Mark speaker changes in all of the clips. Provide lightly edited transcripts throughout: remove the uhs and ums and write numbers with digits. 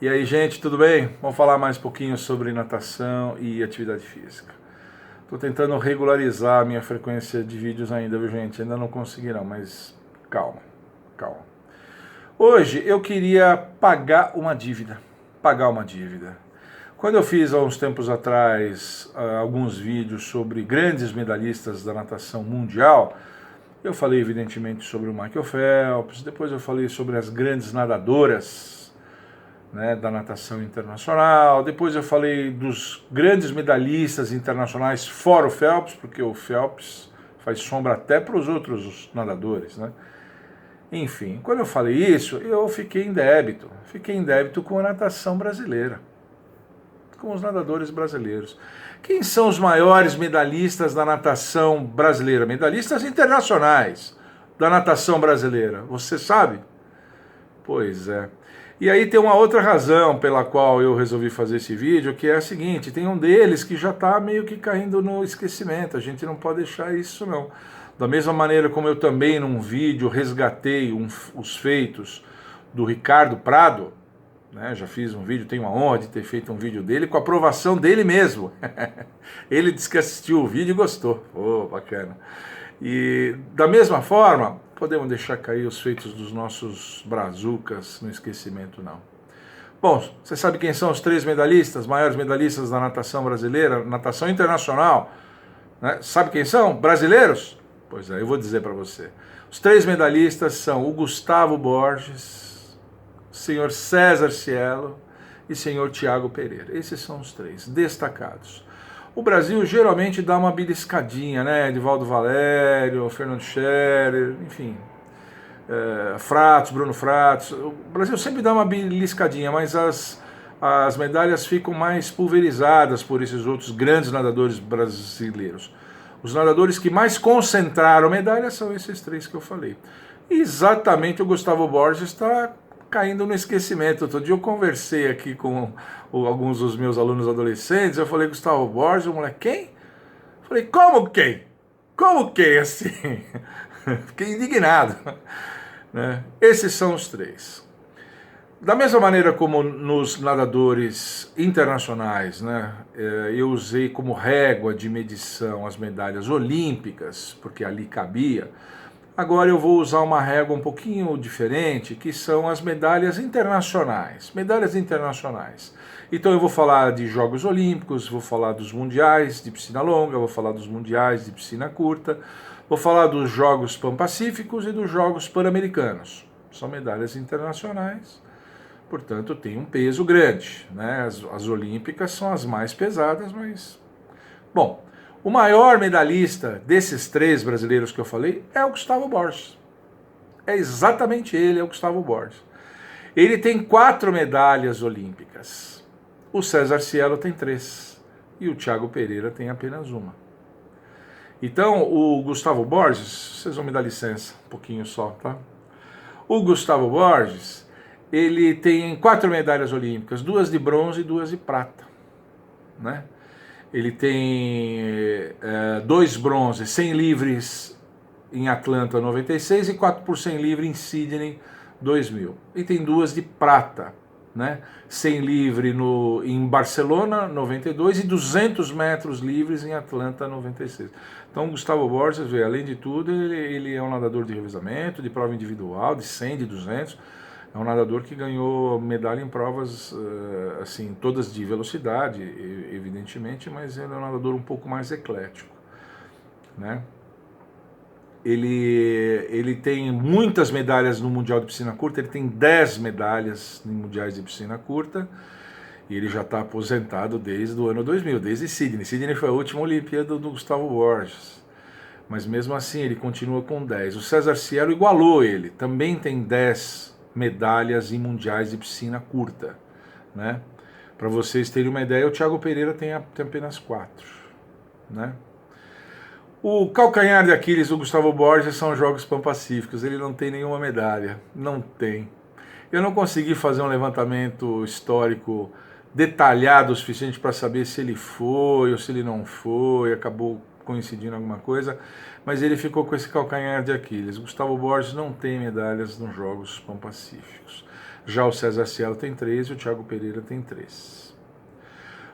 Speaker 1: E aí, gente, tudo bem? Vamos falar mais um pouquinho sobre natação e atividade física. Estou tentando regularizar a minha frequência de vídeos ainda, viu, gente? Ainda não consegui não, mas calma, calma. Hoje eu queria pagar uma dívida. Pagar uma dívida. Quando eu fiz há uns tempos atrás alguns vídeos sobre grandes medalhistas da natação mundial, eu falei evidentemente sobre o Michael Phelps, depois eu falei sobre as grandes nadadoras, né, da natação internacional. Depois eu falei dos grandes medalhistas internacionais fora o Phelps, porque o Phelps faz sombra até para os outros nadadores, né? Enfim, quando eu falei isso, eu fiquei em débito com a natação brasileira, com os nadadores brasileiros. Quem são os maiores medalhistas da natação brasileira? Medalhistas internacionais da natação brasileira. Você sabe? Pois é. E aí tem uma outra razão pela qual eu resolvi fazer esse vídeo, que é a seguinte: tem um deles que já está meio que caindo no esquecimento, a gente não pode deixar isso não. Da mesma maneira como eu também num vídeo resgatei os feitos do Ricardo Prado, né, já fiz um vídeo, tenho a honra de ter feito um vídeo dele com a aprovação dele mesmo. Ele disse que assistiu o vídeo e gostou. Oh, bacana. E da mesma forma, podemos deixar cair os feitos dos nossos brazucas no esquecimento, não. Bom, você sabe quem são os três medalhistas, maiores medalhistas da natação brasileira, natação internacional, né? Sabe quem são? Brasileiros? Pois é, eu vou dizer para você. Os três medalhistas são o Gustavo Borges, o senhor César Cielo e o senhor Tiago Pereira. Esses são os três destacados. O Brasil geralmente dá uma beliscadinha, né? Edivaldo Valério, Fernando Scherer, enfim, Fratos, Bruno Fratos. O Brasil sempre dá uma beliscadinha, mas as medalhas ficam mais pulverizadas por esses outros grandes nadadores brasileiros. Os nadadores que mais concentraram medalhas são esses três que eu falei. E exatamente o Gustavo Borges está caindo no esquecimento. Outro dia eu conversei aqui com alguns dos meus alunos adolescentes, eu falei, Gustavo Borges, o moleque, quem? Eu falei, como quem? Como quem, assim? Fiquei indignado. Né? Esses são os três. Da mesma maneira como nos nadadores internacionais, né, eu usei como régua de medição as medalhas olímpicas, porque ali cabia. Agora eu vou usar uma régua um pouquinho diferente, que são as medalhas internacionais. Medalhas internacionais. Então eu vou falar de Jogos Olímpicos, vou falar dos mundiais de piscina longa, vou falar dos mundiais de piscina curta, vou falar dos Jogos Pan-Pacíficos e dos Jogos Pan-Americanos. São medalhas internacionais, portanto tem um peso grande, né? As olímpicas são as mais pesadas, mas... Bom, o maior medalhista desses três brasileiros que eu falei é o Gustavo Borges. É exatamente ele, é o Gustavo Borges. Ele tem 4 medalhas olímpicas. O César Cielo tem 3. E o Tiago Pereira tem apenas uma. Então, o Gustavo Borges, vocês vão me dar licença, um pouquinho só, tá? O Gustavo Borges, ele tem 4 medalhas olímpicas, 2 de bronze e 2 de prata, né? Ele tem 2 bronzes, 100 livres em Atlanta 96 e 4 por 100 livre em Sydney 2000. E tem 2 de prata, né? 100 livre em Barcelona 92 e 200 metros livres em Atlanta 96. Então Gustavo Borges, além de tudo, ele é um nadador de revezamento, de prova individual, de 100, de 200. É um nadador que ganhou medalha em provas, assim, todas de velocidade, evidentemente, mas ele é um nadador um pouco mais eclético, né? Ele tem muitas medalhas no Mundial de Piscina Curta, ele tem 10 medalhas em Mundiais de Piscina Curta, e ele já está aposentado desde o ano 2000, desde Sydney. Sydney foi a última Olimpíada do Gustavo Borges, mas mesmo assim ele continua com 10. O César Cielo igualou ele, também tem 10 medalhas em mundiais de piscina curta, né? Para vocês terem uma ideia, o Tiago Pereira tem apenas 4, né? O calcanhar de Aquiles do Gustavo Borges são os Jogos Pan-Pacíficos, ele não tem nenhuma medalha, não tem. Eu não consegui fazer um levantamento histórico detalhado o suficiente para saber se ele foi ou se ele não foi, acabou coincidindo alguma coisa, mas ele ficou com esse calcanhar de Aquiles. Gustavo Borges não tem medalhas nos Jogos Pan-Pacíficos. Já o César Cielo tem 3 e o Thiago Pereira tem 3.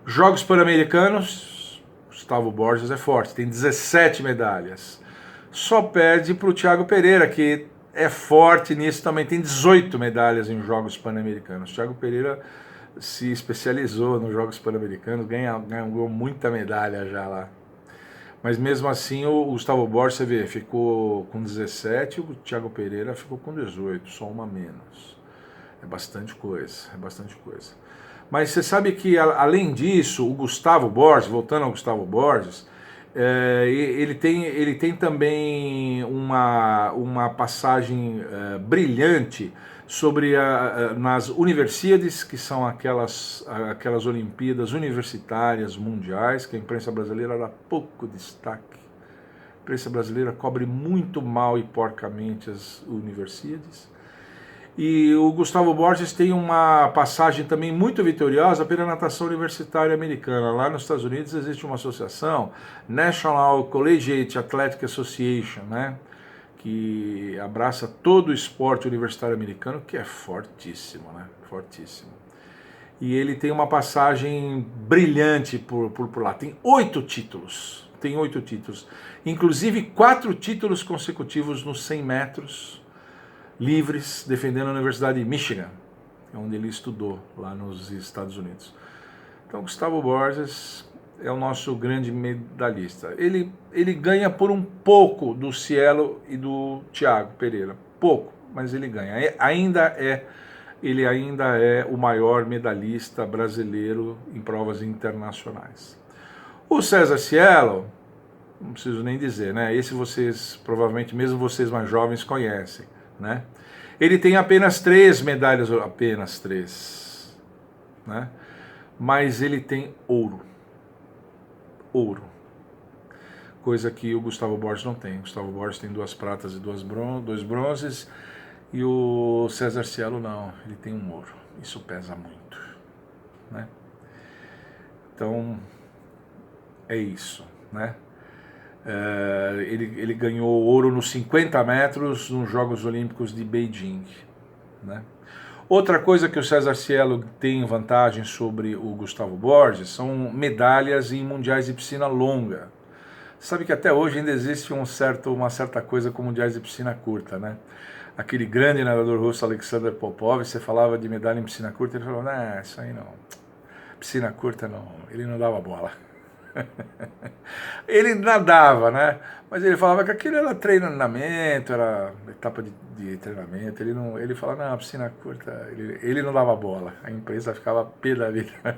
Speaker 1: Jogos Pan-Americanos, Gustavo Borges é forte, tem 17 medalhas. Só perde para o Thiago Pereira, que é forte nisso também, tem 18 medalhas em Jogos Pan-Americanos. Thiago Pereira se especializou nos Jogos Pan-Americanos, ganhou muita medalha já lá. Mas mesmo assim o Gustavo Borges, você vê, ficou com 17 e o Thiago Pereira ficou com 18, só uma menos. É bastante coisa, é bastante coisa. Mas você sabe que, além disso, o Gustavo Borges, voltando ao Gustavo Borges, ele tem também uma passagem brilhante sobre nas Universiades, que são aquelas Olimpíadas universitárias mundiais, que a imprensa brasileira dá pouco destaque. A imprensa brasileira cobre muito mal e porcamente as Universiades. E o Gustavo Borges tem uma passagem também muito vitoriosa pela natação universitária americana. Lá nos Estados Unidos existe uma associação, National Collegiate Athletic Association, né, que abraça todo o esporte universitário americano, que é fortíssimo, né, fortíssimo. E ele tem uma passagem brilhante por lá. Tem 8 títulos, inclusive 4 títulos consecutivos nos 100 metros, livres, defendendo a Universidade de Michigan, onde ele estudou, lá nos Estados Unidos. Então, Gustavo Borges é o nosso grande medalhista. Ele ganha por um pouco do Cielo e do Thiago Pereira. Pouco, mas ele ganha. Ele ainda é o maior medalhista brasileiro em provas internacionais. O César Cielo, não preciso nem dizer, né? Esse vocês, provavelmente, mesmo vocês mais jovens, conhecem. Né? Ele tem apenas 3 medalhas, apenas 3, né? Mas ele tem ouro, coisa que o Gustavo Borges não tem. O Gustavo Borges tem 2 pratas e 2 bronzes, e o César Cielo não, ele tem um ouro. Isso pesa muito, né? Então é isso, né? Ele ganhou ouro nos 50 metros nos Jogos Olímpicos de Beijing, né? Outra coisa que o César Cielo tem vantagem sobre o Gustavo Borges são medalhas em mundiais de piscina longa. Sabe que até hoje ainda existe uma certa coisa com mundiais de piscina curta, né? Aquele grande nadador russo, Alexander Popov, você falava de medalha em piscina curta, ele falou, não, isso aí não, piscina curta não, ele não dava bola. Ele nadava, né? Mas ele falava que aquilo era treinamento, era etapa de treinamento. Ele falava, não, piscina curta, ele não dava bola. A imprensa ficava pé da vida.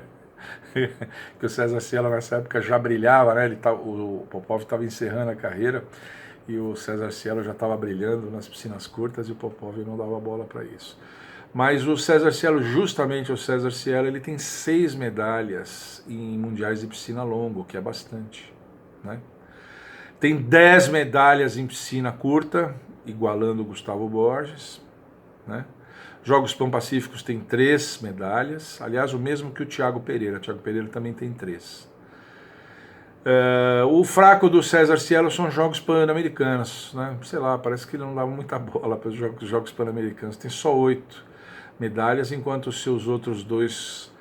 Speaker 1: Que o César Cielo nessa época já brilhava, né? O Popov estava encerrando a carreira e o César Cielo já estava brilhando nas piscinas curtas e o Popov não dava bola para isso. Mas o César Cielo, justamente o César Cielo, ele tem 6 medalhas em mundiais de piscina longa, o que é bastante, né? Tem 10 medalhas em piscina curta, igualando o Gustavo Borges, né? Jogos Pan-Pacíficos tem 3 medalhas, aliás, o mesmo que o Thiago Pereira. O Thiago Pereira também tem 3. O fraco do César Cielo são os Jogos Pan-Americanos, né? Sei lá, parece que ele não dava muita bola para os Jogos Pan-Americanos. Tem só 8 medalhas, enquanto os seus outros 2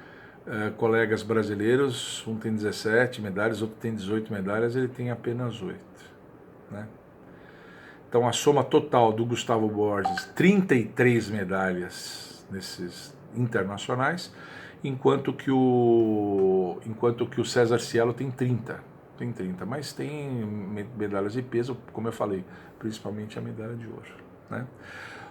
Speaker 1: colegas brasileiros, um tem 17 medalhas, outro tem 18 medalhas, ele tem apenas 8, né? Então a soma total do Gustavo Borges, 33 medalhas nesses internacionais, enquanto que o César Cielo tem 30, mas tem medalhas de peso, como eu falei, principalmente a medalha de ouro, né?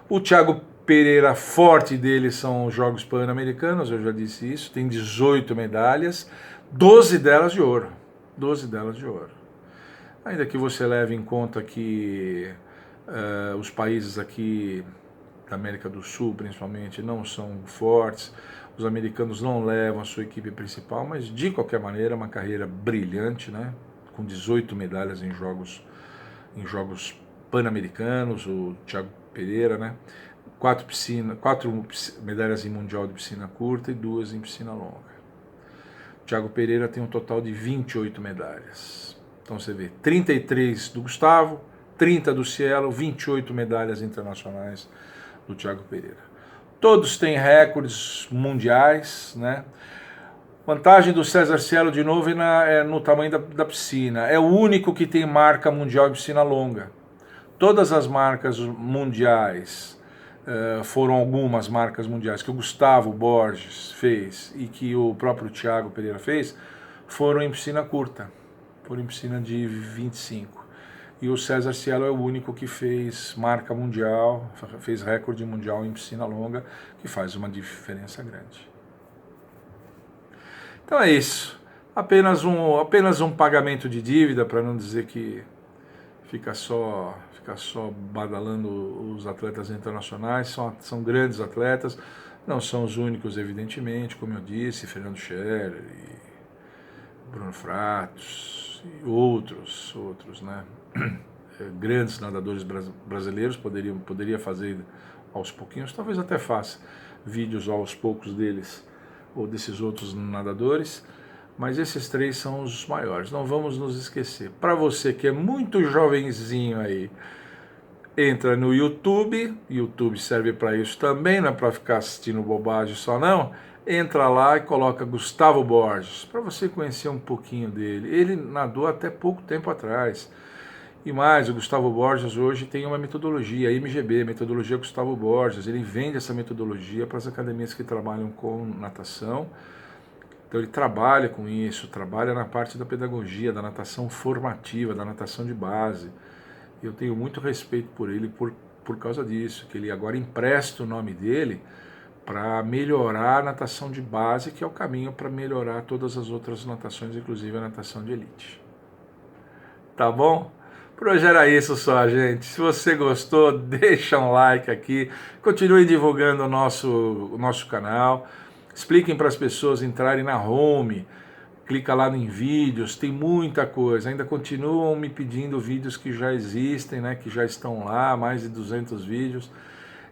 Speaker 1: O Thiago Pereira, forte dele são os Jogos Pan-Americanos, eu já disse isso, tem 18 medalhas, 12 delas de ouro. Ainda que você leve em conta que os países aqui da América do Sul, principalmente, não são fortes, os americanos não levam a sua equipe principal, mas de qualquer maneira, uma carreira brilhante, né? Com 18 medalhas em jogos pan-americanos, o Thiago Pereira, né? 4 medalhas em Mundial de Piscina Curta e 2 em piscina longa. O Thiago Pereira tem um total de 28 medalhas. Então você vê, 33 do Gustavo, 30 do Cielo, 28 medalhas internacionais do Thiago Pereira. Todos têm recordes mundiais, né? Vantagem do César Cielo, de novo, é no tamanho da piscina. É o único que tem marca mundial em piscina longa. Todas as marcas mundiais, foram algumas marcas mundiais que o Gustavo Borges fez e que o próprio Thiago Pereira fez, foram em piscina curta, foram em piscina de 25. E o César Cielo é o único que fez marca mundial, fez recorde mundial em piscina longa, que faz uma diferença grande. Então é isso. Apenas um pagamento de dívida, para não dizer que fica só badalando os atletas internacionais. São grandes atletas, não são os únicos, evidentemente, como eu disse, Fernando Scherer, Bruno Fratos e outros, né? Grandes nadadores brasileiros, poderia fazer aos pouquinhos, talvez até faça vídeos aos poucos deles, ou desses outros nadadores, mas esses três são os maiores, não vamos nos esquecer. Para você que é muito jovenzinho aí, entra no YouTube serve para isso também, não é para ficar assistindo bobagem só não, entra lá e coloca Gustavo Borges, para você conhecer um pouquinho dele. Ele nadou até pouco tempo atrás. E mais, o Gustavo Borges hoje tem uma metodologia, a MGB, Metodologia Gustavo Borges. Ele vende essa metodologia para as academias que trabalham com natação. Então ele trabalha com isso, trabalha na parte da pedagogia, da natação formativa, da natação de base. Eu tenho muito respeito por ele por causa disso, que ele agora empresta o nome dele para melhorar a natação de base, que é o caminho para melhorar todas as outras natações, inclusive a natação de elite. Tá bom? Por hoje era isso só, gente. Se você gostou, deixa um like aqui, continue divulgando o nosso canal, expliquem para as pessoas entrarem na home, clica lá em vídeos, tem muita coisa, ainda continuam me pedindo vídeos que já existem, né, que já estão lá, mais de 200 vídeos.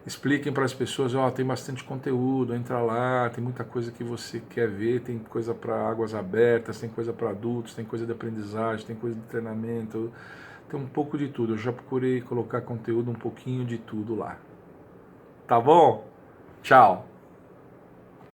Speaker 1: Expliquem para as pessoas, tem bastante conteúdo, entra lá, tem muita coisa que você quer ver, tem coisa para águas abertas, tem coisa para adultos, tem coisa de aprendizagem, tem coisa de treinamento, tem um pouco de tudo. Eu já procurei colocar conteúdo um pouquinho de tudo lá. Tá bom? Tchau!